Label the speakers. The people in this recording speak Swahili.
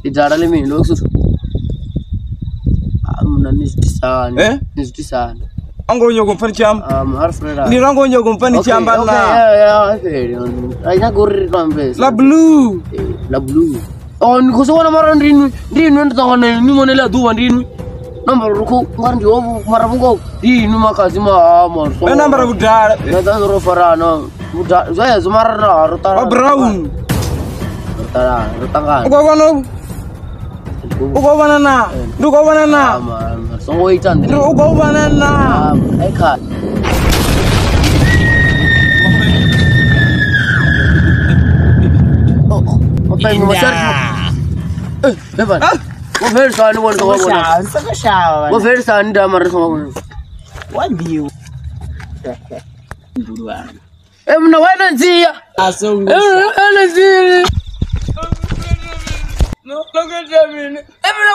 Speaker 1: Idara le mimi lo susu. Amuna nistisana. Nistisana.
Speaker 2: Angonyo kumfani chamba.
Speaker 1: Harfreda.
Speaker 2: Ni rangonyo kumfani chamba na.
Speaker 1: Aina gorri kambe.
Speaker 2: La blue.
Speaker 1: La blue. Oh ni kusuwana mara ndinu ndo tangana ni monela duwa ndinu. Number ruku ngandi ovu marabugo. Ndinu makazi ma so.
Speaker 2: Number budara.
Speaker 1: Ndan ro farana. Budara zaya zumara rotara.
Speaker 2: Brown.
Speaker 1: Rotara rotanga.
Speaker 2: Ugo banana. Dugo banana.
Speaker 1: So wait and
Speaker 2: ugo banana.
Speaker 1: I can't. Okay, mo sir. Levan. Mo versa ano ko ko.
Speaker 3: Sa siya.
Speaker 1: Mo versa anda mar ko.
Speaker 3: What view?
Speaker 1: Mna wana njia.
Speaker 3: Aso.
Speaker 1: Ana njia. No, look at me. Mna